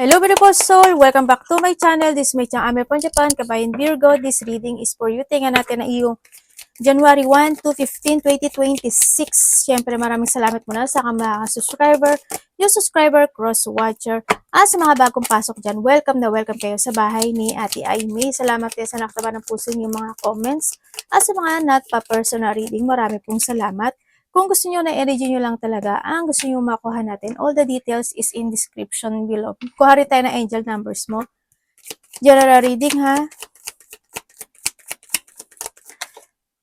Hello beautiful soul! Welcome back to my channel. This is my channel Ame from Japan, Kabayan Virgo. This reading is for you. Tingnan natin ang iyong January 1 to 15, 2026. Siyempre maraming salamat muna sa mga subscriber, yung subscriber, cross-watcher, at sa mga bagong pasok dyan. Welcome na welcome kayo sa bahay ni Ate Aimee. Salamat din sa nakataba ng puso yung mga comments. At sa mga nagpa-personal reading, marami pong salamat. Kung gusto nyo na i-read nyo lang talaga, ang gusto nyo makuha natin, all the details is in description below. Kuha rin tayo ng angel numbers mo. General reading ha.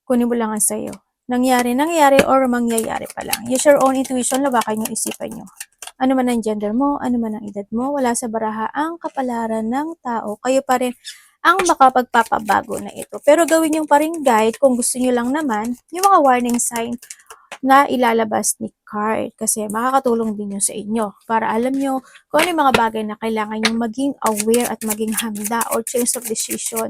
Kunin mo lang ang sa'yo. Nangyari, or mangyayari pa lang. Use your own intuition, labakan yung isipan nyo. Ano man ang gender mo, ano man ang edad mo, wala sa baraha ang kapalaran ng tao. Kayo pa rin ang makapagpapabago na ito. Pero gawin yung pa rin guide kung gusto nyo lang naman yung mga warning sign na ilalabas ni card kasi makakatulong din yun sa inyo para alam nyo kung ano yung mga bagay na kailangan nyo maging aware at maging handa or change of decision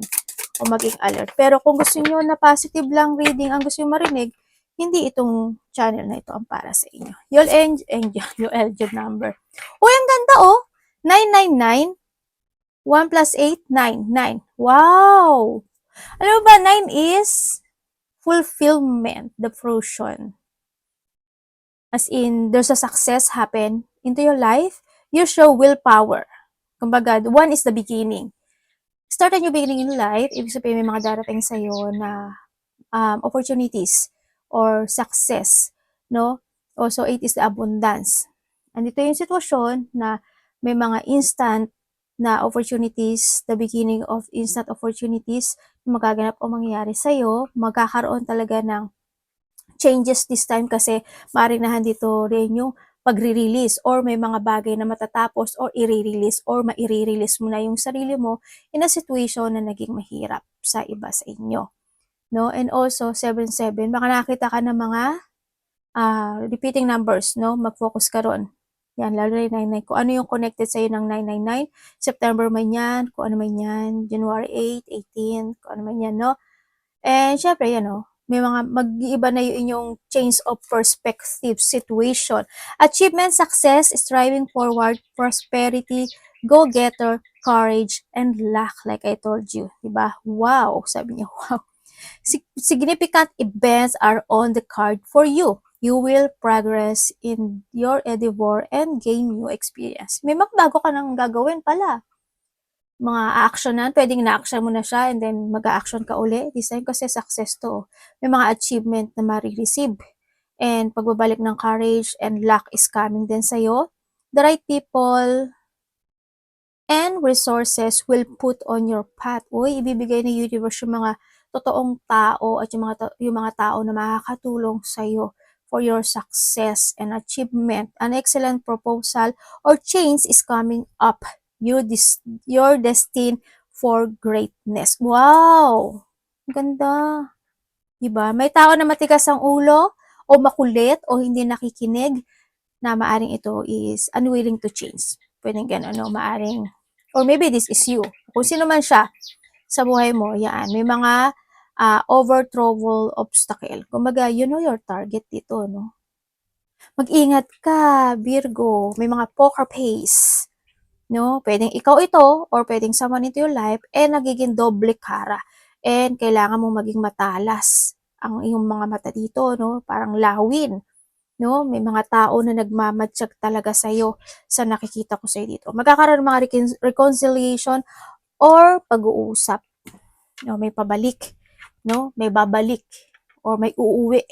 o maging alert. Pero kung gusto nyo na positive lang reading ang gusto nyo marinig, hindi itong channel na ito ang para sa inyo. Yung angel number. Uy, ang ganda oh! 999 1 plus 8, 9. 9. Wow! Alam mo ba, 9 is fulfillment, the fruition. As in, there's a success happen into your life, you show willpower. Kumbaga, 1 is the beginning. Start a new beginning in life, ibig sabihin may mga darating sa'yo na opportunities or success, no? Also, 8 is the abundance. Andito yung sitwasyon na may mga instant na opportunities, the beginning of instant opportunities na magaganap o mangyayari sa'yo, magkakaroon talaga ng changes this time kasi maaaring na dito rin yung pagre-release or may mga bagay na matatapos or i-release or ma-i-release mo na yung sarili mo in a situation na naging mahirap sa iba sa inyo. No? And also, 77, baka nakita ka ng mga repeating numbers, no? Mag-focus ka ron. Yan, lalo na yung 99. Kung ano yung connected sa'yo ng 999, September man yan, kung ano man yan, January 8, 18, kung ano man yan, no? And syempre, yan, no? May mga mag-iiba na yung inyong change of perspective situation. Achievement, success, striving forward, prosperity, go-getter, courage, and luck, like I told you. Diba? Wow! Sabi niya, wow. Significant events are on the card for you. You will progress in your endeavor and gain new experience. May magbago ka nang gagawin pala. Mga actionan, pwedeng na-action mo na siya and then mag-a-action ka uli. This time kasi success to. May mga achievement na ma-receive. And pagbabalik ng courage and luck is coming din sa'yo. The right people and resources will put on your path. Uy, ibibigay ng universe yung mga totoong tao at yung mga tao na makakatulong sa'yo for your success and achievement. An excellent proposal or change is coming up. You're destined for greatness. Wow! Ganda. Diba? May tao na matigas ang ulo o makulit o hindi nakikinig na maaring ito is unwilling to change. Pwedeng gano'n, no? Maaring, or maybe this is you. Kung sino man siya sa buhay mo, yan. May mga over-trouble obstacle. Kumbaga, you know your target dito, no? Mag-ingat ka, Virgo. May mga poker face. No? Pwedeng ikaw ito or pwedeng someone into your life nagiging doble kara. And kailangan mo maging matalas ang iyong mga mata dito, no? Parang lawin. No? May mga tao na nagmamatsyag talaga sa'yo sa nakikita ko sa'yo dito. Magkakaroon ng mga reconciliation or pag-uusap. No? May pabalik. No? May babalik. Or may uuwi.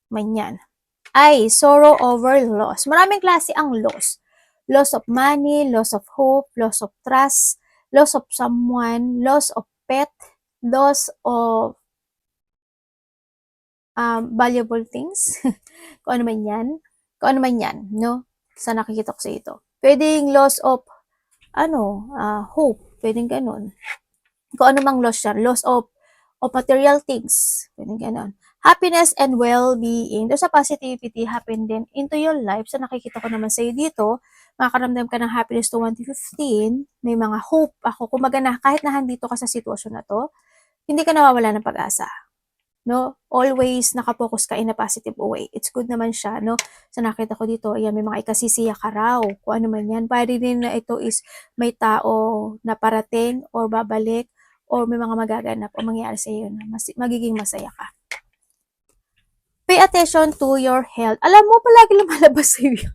Manyan. Ay, sorrow over loss. Maraming klase ang loss. Loss of money, loss of hope, loss of trust, loss of someone, loss of pet, loss of valuable things. Kung ano man yan. Kung ano man yan, no? Sa nakikita ko sa ito. Pwedeng loss of, hope. Pwedeng ganun. Kung ano mang loss yan. Loss of material things. Pwedeng ganun. Happiness and well-being. There's a positivity happen din into your life. So nakikita ko naman sa'yo dito, makakaramdam ka ng happiness to 1 to 15. May mga hope ako. Kumaga na, kahit na handito ka sa sitwasyon na to, hindi ka nawawala ng pag-asa. no? Always nakapokus ka in a positive way. It's good naman siya, no? Sa nakita ko dito, ayan, may mga ikasisiya ka raw, kung ano man yan. Pwede din na ito is may tao na parating or babalik or may mga magaganap o mangyayari sa iyo na magiging masaya ka. Pay attention to your health. Alam mo, palagi lumalabas sa iyo.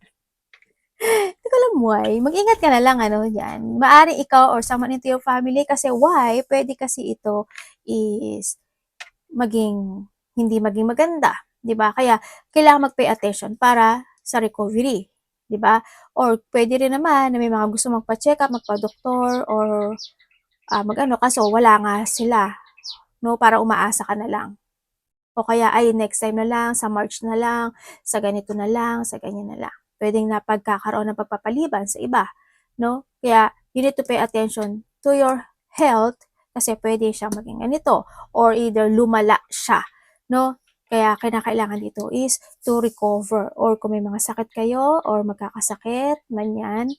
Hindi ko alam why. Mag-ingat ka na lang, ano, yan. Maaring ikaw or someone into your family kasi why? Pwede kasi ito is hindi maging maganda, 'di ba? Kaya kailangan mag-pay attention para sa recovery, 'di ba? Or pwede rin naman na may mga gusto magpa-check-up, magpa-doktor or mag-ano kaso wala nga sila, no? Para umaasa ka na lang. O kaya ay next time na lang, sa March na lang, sa ganito na lang, sa ganyan na lang. Pwedeng na pagkakaroon ng pagpapaliban sa iba, no? Kaya you need to pay attention to your health kasi pwede siyang maging ganito or either lumala siya, no? Kaya kinakailangan dito is to recover or kung may mga sakit kayo or magkakasakit, man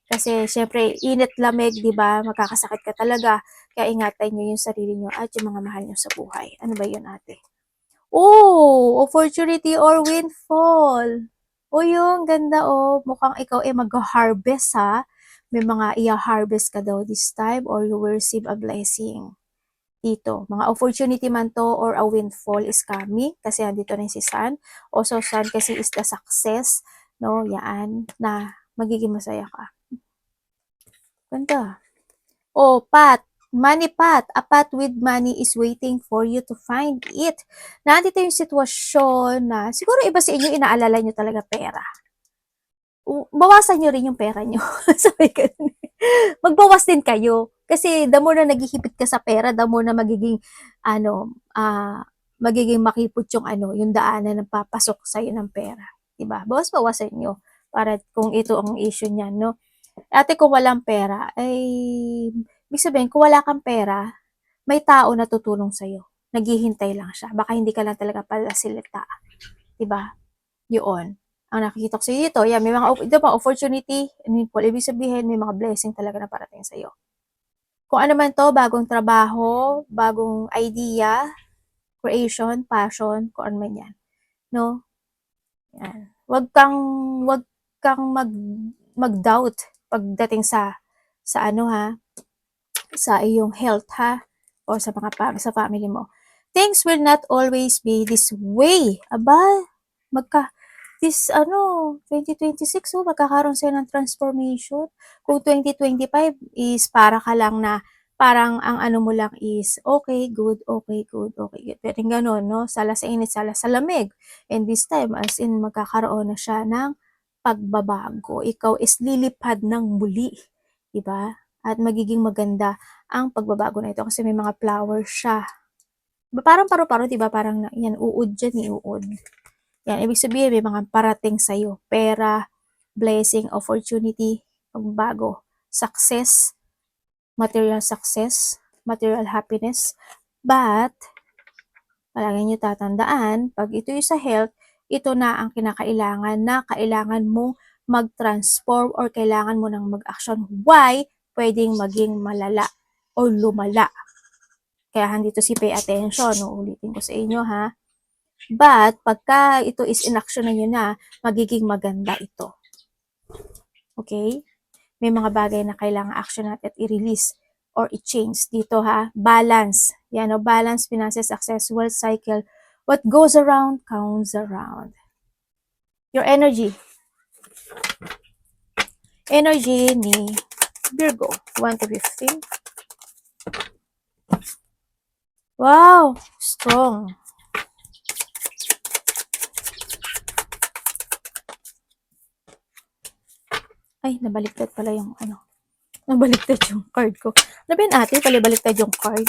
kasi syempre init lamig, 'di ba? Magkakasakit ka talaga. Kaya ingatan niyo yung sarili niyo at yung mga mahal niyo sa buhay. Ano ba 'yun, ate? Oh, opportunity or windfall. Oh, yung ganda oh. Mukhang ikaw mag-harvest ha. May mga i-harvest ka daw this time or you will receive a blessing. Dito, mga opportunity man to or a windfall is coming kasi andito rin si Sun. Also, Sun kasi is the success. No, yan, na magiging masaya ka. Ganda. Oh, Pat. Money Pat. A path with money is waiting for you to find it. Nandito yung sitwasyon na siguro iba sa inyo inaalala nyo talaga pera. Bawasan nyo rin yung pera nyo. Sabi ka, magbawas din kayo. Kasi the more na naghihipit ka sa pera, the more na magiging, magiging makipot yung, yung daanan ng papasok sa'yo ng pera. Diba? Bawasan nyo. Para kung ito ang issue niyan, no? Ate, kung walang pera, ay, ibig sabihin, kung wala kang pera, may tao na tutulong sa'yo. Naghihintay lang siya. Baka hindi ka lang talaga pala silita. Diba? Yun. Ang nakikita ko sa dito, yan, may mga opportunity, ibig sabihin, may mga blessing talaga na parating sa'yo. Kung ano man to, bagong trabaho, bagong idea, creation, passion, kung ano man yan. No? Yan. Wag kang mag-doubt pagdating sa sa iyong health ha o sa sa family mo. Things will not always be this way. Aba, this 2026 magkakaroon sa'yo ng transformation. Kung 2025 is para ka lang na parang ang ano mo lang is okay, good, okay, good, okay, good. Pero ganun, no? Sala sa init, sala sa lamig. And this time, as in magkakaroon na siya ng pagbabago. Ikaw is lilipad ng muli. Diba? At magiging maganda ang pagbabago na ito kasi may mga flowers siya. Parang paru-paro, diba? Parang yan, uod dyan, uod. Yan, ibig sabihin may mga parating sa'yo. Pera, blessing, opportunity, pagbabago, success, material happiness. But, palagi nyo tatandaan, pag ito yung sa health, ito na ang kinakailangan na kailangan mong mag-transform or kailangan mo nang mag-action. Why? Pwedeng maging malala o lumala. Kaya handito si pay attention. No? Ulitin ko sa inyo ha. But, pagka ito is in-action na nyo na, magiging maganda ito. Okay? May mga bagay na kailangan action natin at i-release or i-change dito ha. Balance. Yan o, balance, finances, success, wealth cycle. What goes around, comes around. Your energy. Energy ni Virgo. 1 to 15. Wow! Strong. Ay, nabaliktad pala yung Nabaliktad yung card ko. Ano ba yun, ate? Palibaliktad yung card.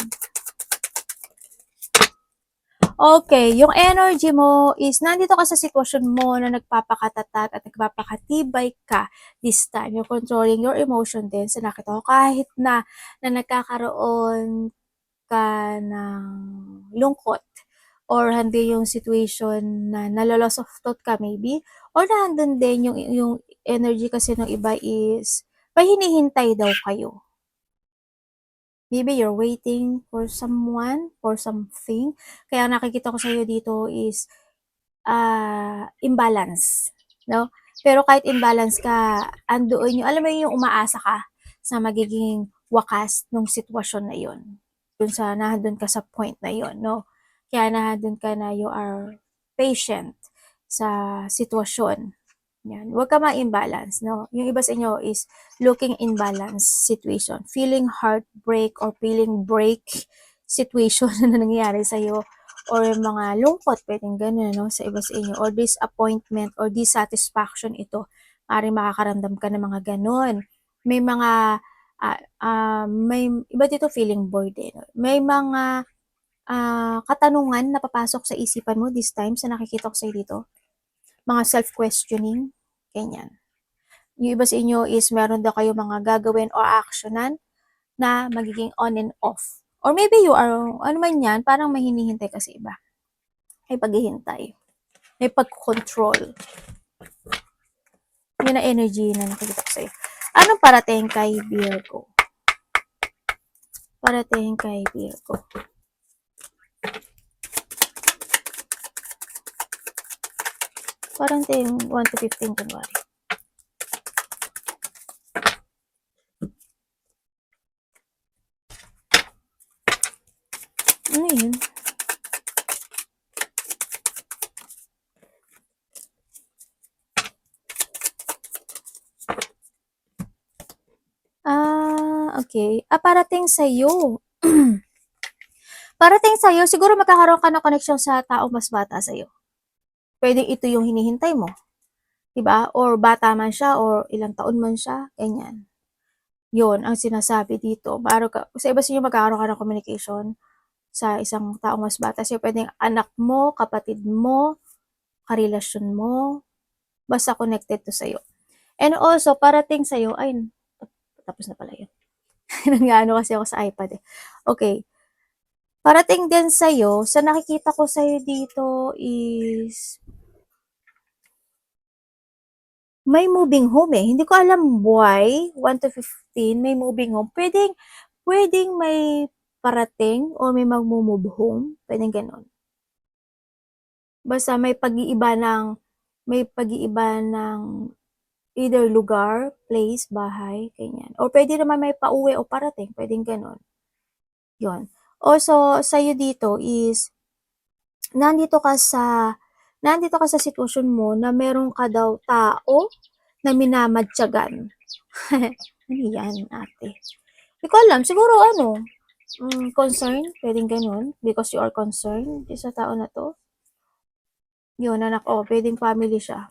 Okay, yung energy mo is nandito ka sa sitwasyon mo na nagpapakatatag at nagpapakatibay ka this time. You're controlling your emotion din. So nakita ko kahit na nagkakaroon ka ng lungkot or hindi yung situation na naloloss of thought ka maybe or nandun din yung energy kasi ng iba is may hinihintay daw kayo. Maybe you're waiting for someone, for something. Kaya nakikita ko sa'yo dito is imbalance, no? Pero kahit imbalance ka, andoon yung, alam mo yung umaasa ka sa magiging wakas ng sitwasyon na yon. Nandun ka sa point na yon, no? Kaya nandun ka na you are patient sa sitwasyon. Yan. Huwag ka ma-imbalance, no? Yung iba sa inyo is looking imbalance situation, feeling heartbreak or feeling break situation na nangyayari sa'yo, or mga lungkot, pwedeng ganun, no? Sa iba sa inyo, or disappointment or dissatisfaction ito. Maaaring makakaramdam ka ng mga ganun. May mga, may iba dito feeling bored, eh, no? May mga katanungan na papasok sa isipan mo this time sa nakikita ko sa'yo dito. Mga self-questioning, ganyan. Yung iba sa inyo is meron daw kayo mga gagawin o actionan na magiging on and off. Or maybe you are, ano man yan, parang may hinihintay kasi iba. May paghihintay. May pag-control. Yun na energy na nakikita ko sa'yo. Anong parating kay Virgo? Parating kay Virgo. Parang 1 to 15 January. Ano yun? Okay. Parating sa'yo. Parating sa'yo, siguro magkakaroon ka ng connection sa taong mas bata sa'yo. Pwede ito yung hinihintay mo. Diba? Or bata man siya, or ilang taon man siya, ganyan. Yun ang sinasabi dito. Sa iba sa inyo magkakaroon ka ng communication sa isang taong mas bata sa'yo. Pwedeng anak mo, kapatid mo, karelasyon mo, basta connected to sa'yo. And also, parating sa'yo, ay, tapos na pala yun. Nangano kasi ako sa iPad eh. Okay. Parating din sa'yo, sa nakikita ko sa'yo dito is, may moving home eh. Hindi ko alam why, 1 to 15, may moving home. Pwedeng may parating o may mag-move home. Pwedeng ganon. Basta may pag-iiba ng either lugar, place, bahay, ganyan. O pwede naman may pauwi o parating, pwedeng ganon. Yun. Also, sa'yo dito is, nandito ka sa sitwasyon mo na meron ka daw tao na minamadyagan. Ano yan, ate? Hindi ko alam. Siguro concern, pwedeng ganun, because you are concerned sa tao na to. Yun, anak, pwedeng family siya.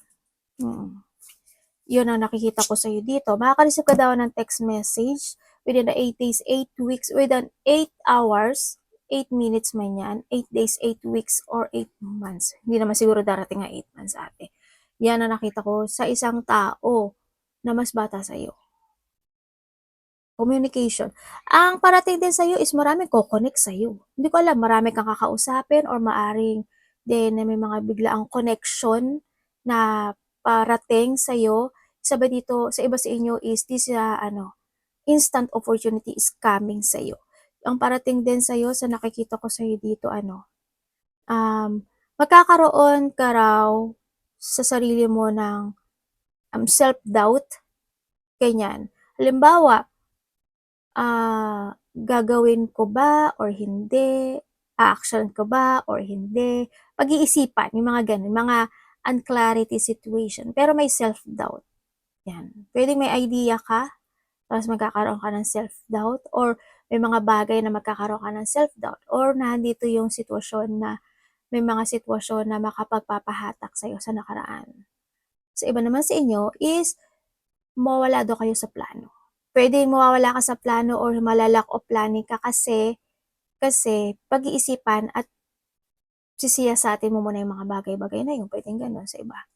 Yun ang nakikita ko sa'yo dito. Makaka-receive ka daw ng text message within the 8 days, 8 weeks, within 8 hours, 8 minutes man yan, 8 days, 8 weeks, or 8 months. Hindi naman siguro darating nga 8 months, ate. Yan ang nakita ko sa isang tao na mas bata sa'yo. Communication. Ang parating din sa'yo is maraming ko-connect sa'yo. Hindi ko alam, marami kang kakausapin or maaring din na may mga biglaang connection na parating sa'yo. Sa iba sa inyo is this instant opportunity is coming sa'yo. Ang parating din sa'yo sa nakikita ko sa'yo dito, magkakaroon ka raw sa sarili mo ng self-doubt. Ganyan. Halimbawa, gagawin ko ba or hindi? A-action ko ba or hindi? Pag-iisipan, yung mga ganun, mga unclarity situation. Pero may self-doubt. Yan. Pwedeng may idea ka, tapos magkakaroon ka ng self-doubt, or may mga bagay na magkakaroon ka ng self-doubt, or nandito yung sitwasyon na may mga sitwasyon na makapagpapahatak sa'yo sa nakaraan. Sa iba naman sa inyo is mawala daw kayo sa plano. Pwede mawawala ka sa plano or malalak o planning ka kasi pag-iisipan at sisiyasatin mo muna yung mga bagay-bagay na yun. Pwedeng gano'n sa iba.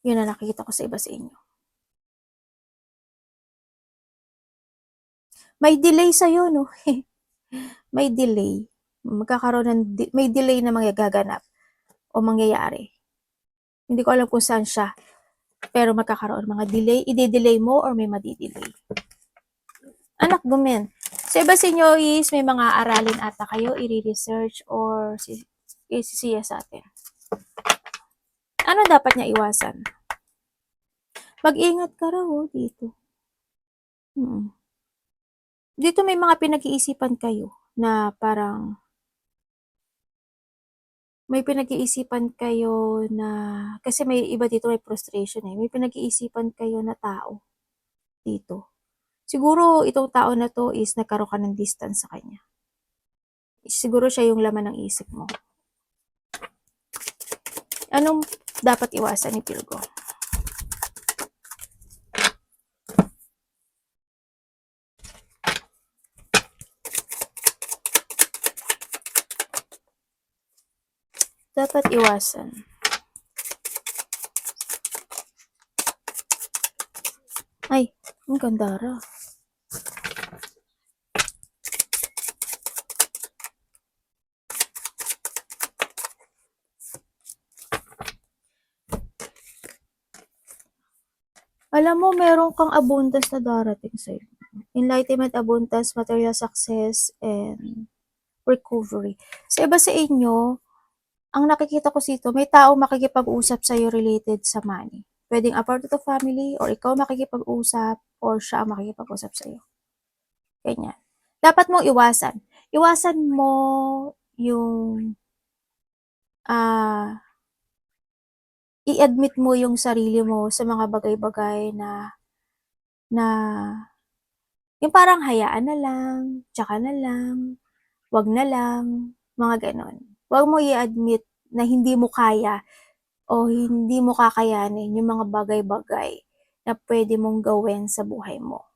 Yun na nakikita ko sa iba sa inyo. May delay sa'yo, no? May delay. May delay na magaganap o mangyayari. Hindi ko alam kung saan siya. Pero magkakaroon mga delay. I-delay mo or may madidelay. Anak, gumen. Sa iba sa inyo is may mga aralin ata kayo, i-research or isisiya sa atin. Ano dapat niya iwasan? Mag-ingat ka raw dito. Dito may mga pinag-iisipan kayo na parang may pinag-iisipan kayo na kasi may iba dito may frustration may pinag-iisipan kayo na tao dito. Siguro itong tao na to is nagkaroon ka ng distance sa kanya. Siguro siya yung laman ng isip mo. Anong dapat iwasan ni Pilgo? Dapat iwasan. Ay, ang gandara. Alam mo, meron kang abundance na darating sa'yo. Enlightenment, abundance, material success, and recovery. Sa iba sa inyo, ang nakikita ko dito, may tao makikipag-usap sa'yo related sa money. Pwedeng a part of the family, or ikaw makikipag-usap, or siya ang makikipag-usap sa'yo. Ganyan. Dapat mong iwasan. Iwasan mo yung i-admit mo yung sarili mo sa mga bagay-bagay na yung parang hayaan na lang, tsaka na lang, wag na lang, mga ganon. Wag mo i-admit na hindi mo kaya o hindi mo kakayanin yung mga bagay-bagay na pwede mong gawin sa buhay mo.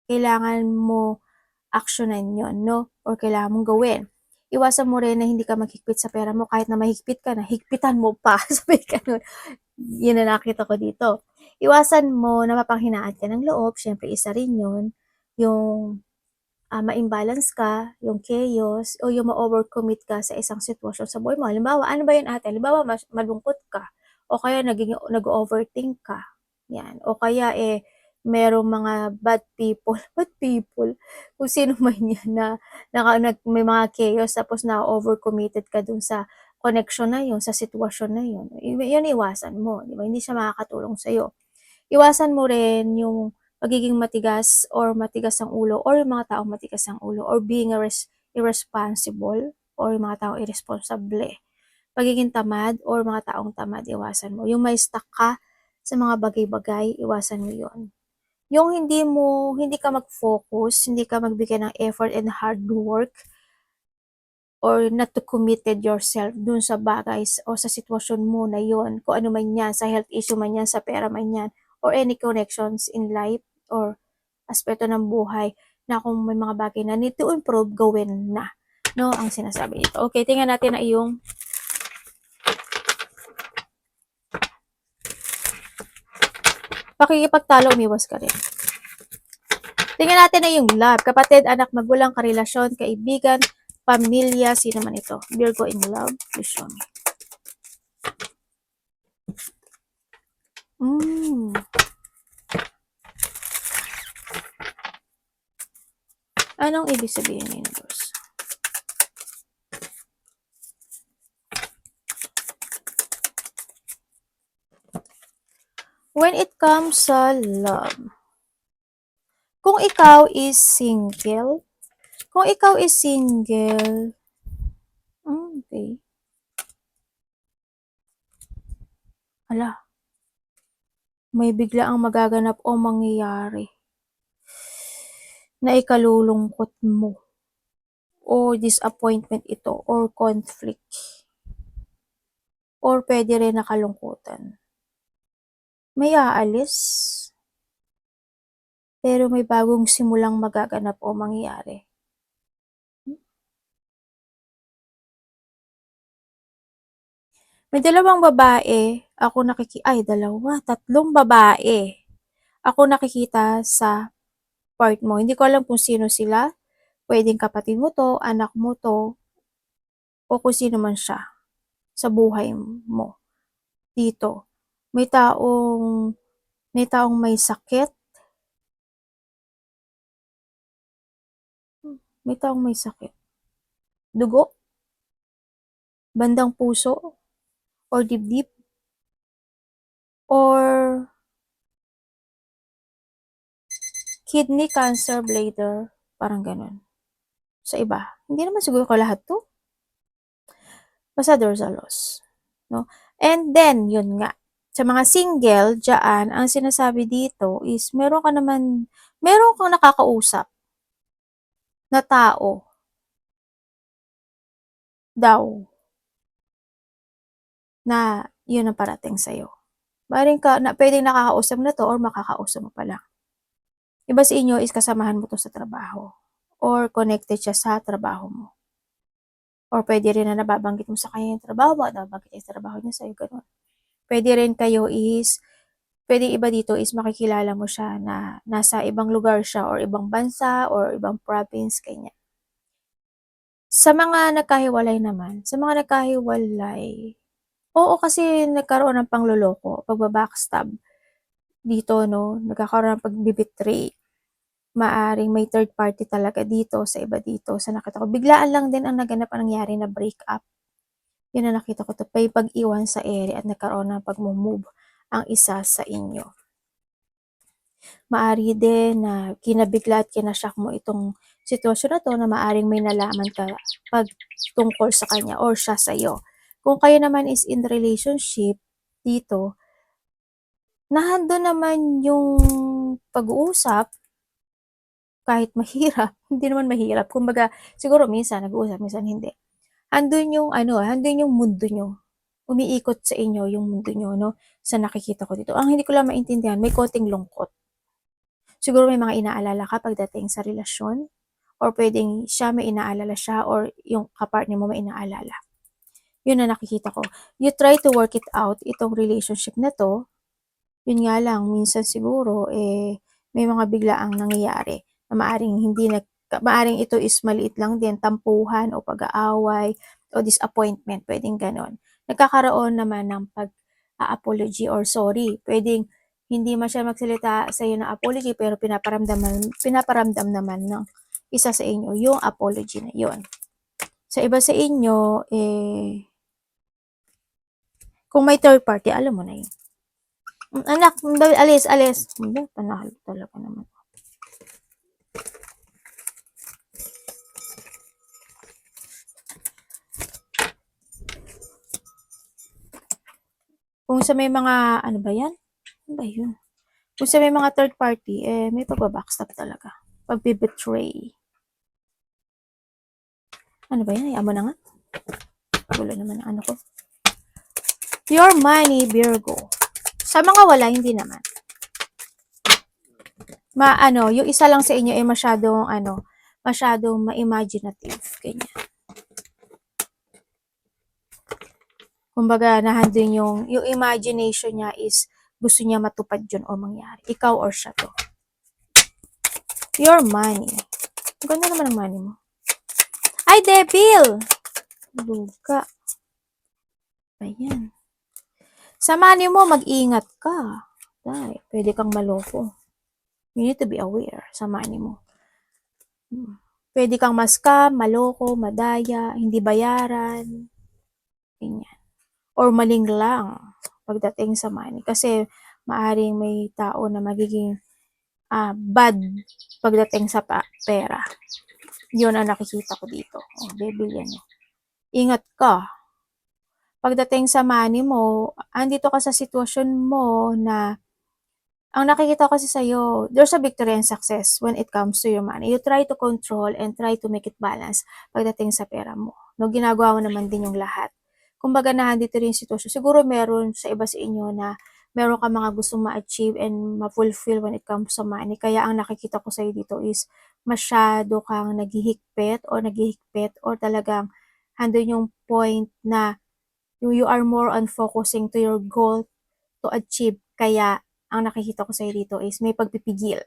Kailangan mo aksyonan yon, no? Or kailangan mong gawin. Iwasan mo rin na hindi ka maghigpit sa pera mo kahit na mahigpit ka na, higpitan mo pa. Sabi ka nun. Yun na nakita ko dito. Iwasan mo na mapanghinaan ka ng loob. Syempre, isa rin yun. Yung ma-imbalance ka, yung chaos, o yung ma-overcommit ka sa isang sitwasyon sa buhay mo. Halimbawa, ano ba yun ate? Halimbawa, malungkot ka. O kaya nag-overthink ka. Yan. O kaya merong mga bad people, kung sino man yan may mga chaos tapos na-overcommitted ka dun sa connection na yun, sa sitwasyon na yun. Yun iwasan mo. Di ba? Hindi siya makakatulong sa'yo. Iwasan mo rin yung pagiging matigas or matigas ang ulo or yung mga taong matigas ang ulo or being irresponsible or yung mga taong irresponsable. Pagiging tamad or mga taong tamad, iwasan mo. Yung may stuck ka sa mga bagay-bagay, iwasan mo yun. Yung hindi ka mag-focus, hindi ka magbigay ng effort and hard work or not to committed yourself dun sa bagay o sa sitwasyon mo na yun, kung ano man yan, sa health issue man yan, sa pera man yan, or any connections in life or aspeto ng buhay na kung may mga bagay na need to improve, gawin na. No, ang sinasabi dito. Okay, tingnan natin na iyong pakikipagtalo, umiwas ka rin. Tingnan natin na yung love. Kapatid, anak, magulang, karelasyon, kaibigan, pamilya, sino man ito. Virgo in love, vision. Anong ibig sabihin ni universe? When it comes sa love, kung ikaw is single, okay. Ala, may bigla ang magaganap o mangyayari na ikalulungkot mo o disappointment ito or conflict or pwede rin nakalungkutan. May aalis pero may bagong simulang magaganap o mangyayari. May dalawang babae ako tatlong babae ako nakikita sa part mo. Hindi ko alam kung sino sila. Pwedeng kapatid mo to, anak mo to, o kung sino man siya sa buhay mo. Dito, may taong may sakit, May taong may sakit. Dugo? Bandang puso? Or dibdib? Or kidney cancer, bladder? Parang ganun. Sa iba. Hindi naman siguro ko lahat to. Basta dorsal loss. No? And then, yun nga. Sa mga single, dyan, ang sinasabi dito is meron kang nakakausap na tao daw na yun ang parating sa'yo. Pwedeng nakakausap na to or makakausap mo pa lang. Iba sa inyo is kasamahan mo to sa trabaho or connected siya sa trabaho mo. Or pwede rin na nababanggit mo sa kanya yung trabaho mo at nababanggit yung trabaho niya sa'yo, ganun. Pwede iba dito is makikilala mo siya na nasa ibang lugar siya or ibang bansa or ibang province, ganyan. Sa mga nagkahiwalay naman, oo kasi nagkaroon ng pangloloko, pagbabackstab dito, no? Nagkakaroon ng pagbibitray. Maaring may third party talaga dito sa iba dito sa nakita ko. Biglaan lang din ang naganap ang nangyari na breakup. Yun ang nakita ko to. May pag-iwan sa ere at nagkaroon ng pag-move ang isa sa inyo. Maari din na kinabigla at kinashock mo itong sitwasyon na to na maaring may nalaman ka pag tungkol sa kanya or siya sa'yo. Kung kayo naman is in relationship dito, nahando naman yung pag-uusap kahit mahirap, hindi naman mahirap. Kumbaga, siguro minsan nag-uusap, minsan hindi. Andun yung mundo nyo. Umiikot sa inyo yung mundo nyo, no? Sa nakikita ko dito. Ang hindi ko lang maintindihan, may konting lungkot. Siguro may mga inaalala ka pagdating sa relasyon, or pwedeng siya may inaalala siya, or yung kapartner mo may inaalala. Yun na nakikita ko. You try to work it out, itong relationship na to. Yun nga lang, minsan siguro, may mga biglaang nangyayari na maaring ito is maliit lang din, tampuhan o pag-aaway o disappointment, pwedeng ganon. Nagkakaroon naman ng pag-apology or sorry. Pwedeng hindi man siya magsalita sa iyo ng apology pero pinaparamdam naman ng isa sa inyo yung apology na yon. Sa iba sa inyo, kung may third party, alam mo na yun. Anak, alis. Panahal talaga naman. Kung sa may mga, ano ba yan? Ano ba yun? Kung sa may mga third party, may pagbabackstab talaga. Pagbibetray. Ano ba yan? Hayaan mo na nga. Gulo naman ang ano ko. Your money, Virgo. Sa mga wala, hindi naman. Yung isa lang sa inyo ay masyadong ma-imaginative. Ganyan. Kumbaga, nahandun yung imagination niya is gusto niya matupad yun o mangyari. Ikaw or siya to. Your money. Ang ganda naman ang money mo. Ay, devil! Luga. Ayan. Sa money mo, mag-ingat ka. Dahil, pwede kang maloko. You need to be aware sa money mo. Pwede kang ma-scam, maloko, madaya, hindi bayaran. Ganyan. Or maling lang pagdating sa money. Kasi maaring may tao na magiging bad pagdating sa pera. Yun ang nakikita ko dito. Devil yan. Ingat ka. Pagdating sa money mo, andito ka sa sitwasyon mo na ang nakikita ko kasi sa'yo, there's a victory and success when it comes to your money. You try to control and try to make it balance pagdating sa pera mo. No, ginagawa mo naman din yung lahat. Kumbaga na dito rin yung sitwasyon. Siguro meron sa iba sa inyo na meron ka mga gustong ma-achieve and ma-fulfill when it comes sa money. Kaya ang nakikita ko sa'yo dito is masyado kang naghihigpit or talagang handun yung point na you are more on focusing to your goal to achieve. Kaya ang nakikita ko sa'yo dito is may pagpipigil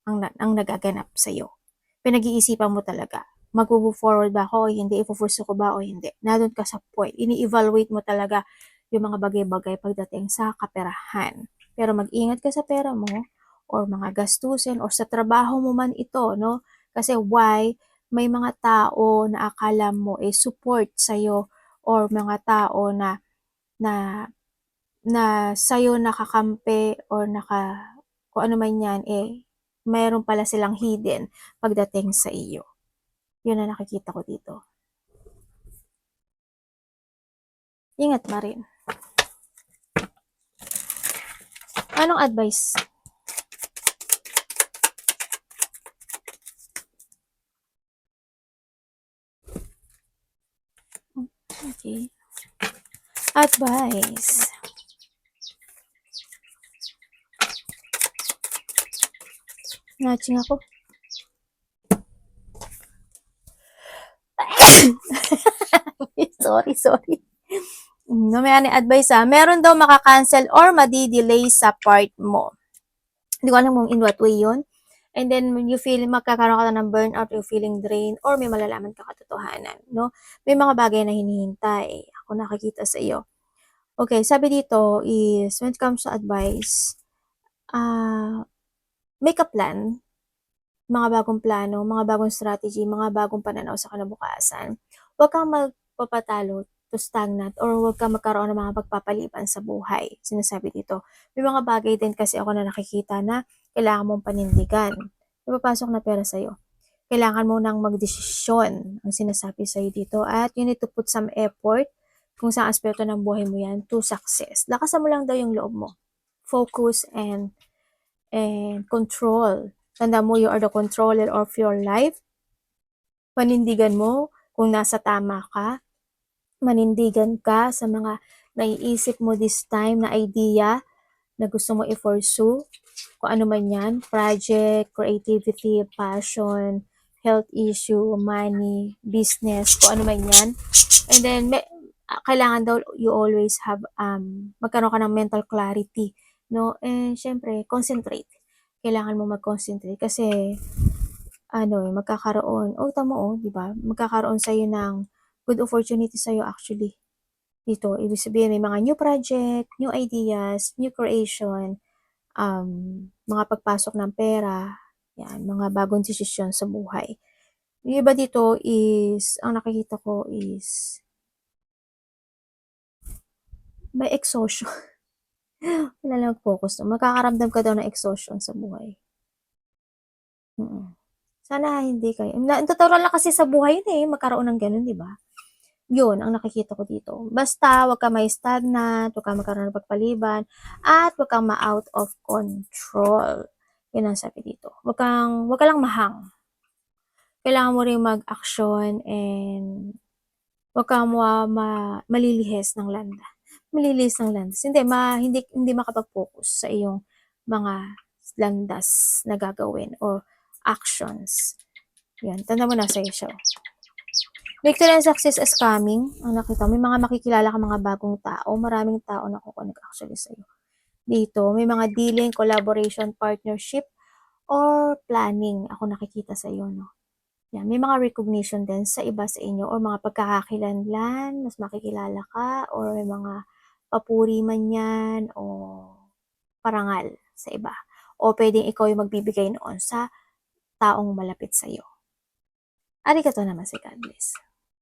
ang nagaganap sa'yo. Pinag-iisipan mo talaga. Mag-move forward ba ako o hindi? Ipo-force ko ba o hindi? Nandun ka sa point. Ini-evaluate mo talaga yung mga bagay-bagay pagdating sa kaperahan. Pero mag-ingat ka sa pera mo or mga gastusin or sa trabaho mo man ito, no? Kasi why? may mga tao na akala mo support sa'yo or mga tao na na na sa'yo nakakampi or kung ano man yan, mayroon pala silang hidden pagdating sa iyo. Yun ang nakikita ko dito. Ingat na rin. Anong advice? Okay. Advice. Natching ako. sorry. No, may advice meron daw maka-cancel or madi-delay sa part mo. Hindi ko alam kung in what way yun. And then, when you feel, magkakaroon ka na ng burnout, you're feeling drained, or may malalaman ka katotohanan, no? May mga bagay na hinihintay. Ako nakikita sa iyo. Okay, sabi dito is, when it comes to advice, make a plan, mga bagong plano, mga bagong strategy, mga bagong pananaw sa kinabukasan. Huwag kang magpapatalo to stagnant or huwag kang magkaroon ng mga pagpapaliban sa buhay. Sinasabi dito. May mga bagay din kasi ako na nakikita na kailangan mong panindigan. May papasok na pera sa'yo. Kailangan mo nang magdesisyon ang sinasabi sa'yo dito at you need to put some effort kung saan aspeto ng buhay mo yan to success. Lakasan mo lang daw yung loob mo. Focus and control. Tanda mo, you are the controller of your life. Panindigan mo kung nasa tama ka. Manindigan ka sa mga naiisip mo this time na idea na gusto mo i-pursue. Kung ano man yan, project, creativity, passion, health issue, money, business, kung ano man yan. And then, kailangan daw you always have, magkaroon ka ng mental clarity, no? And syempre, concentrate. Kailangan mo mag-concentrate kasi, magkakaroon, tamo, di ba? Magkakaroon sa'yo ng good opportunity sa'yo actually. Dito, ibig sabihin, may mga new project, new ideas, new creation, mga pagpasok ng pera, yan, mga bagong desisyon sa buhay. Yung iba dito is, ang nakikita ko is, may exhaustion. Wala lang focus. Magkakaramdam ka daw ng exhaustion sa buhay. Sana hindi kayo. Totoo lang kasi sa buhay yun magkaroon ng ganun, di ba? Yun ang nakikita ko dito. Basta, wag ka may stagnant, wag ka magkaroon ng pagpaliban, at wag kang ma-out of control. Yun ang sabi dito. Wag ka lang mahang. Kailangan mo rin mag-action and wag kang malilihis ng landa. Malilihis ng landas. Hindi makapag-focus sa iyong mga landas na gagawin or actions. Yan, tanda mo na sa iyo. Victory and success is coming. Ang nakita, may mga makikilala ka mga bagong tao. Maraming tao na kukonek actually sa'yo. Dito, may mga dealing, collaboration, partnership, or planning. Ako nakikita sa iyo, no? Yan, may mga recognition din sa iba sa inyo or mga pagkakakilanlan, mas makikilala ka, or may mga papuri man yan, o parangal sa iba. O pwedeng ikaw yung magbibigay noon sa taong malapit sa iyo. Arigato naman si God bless.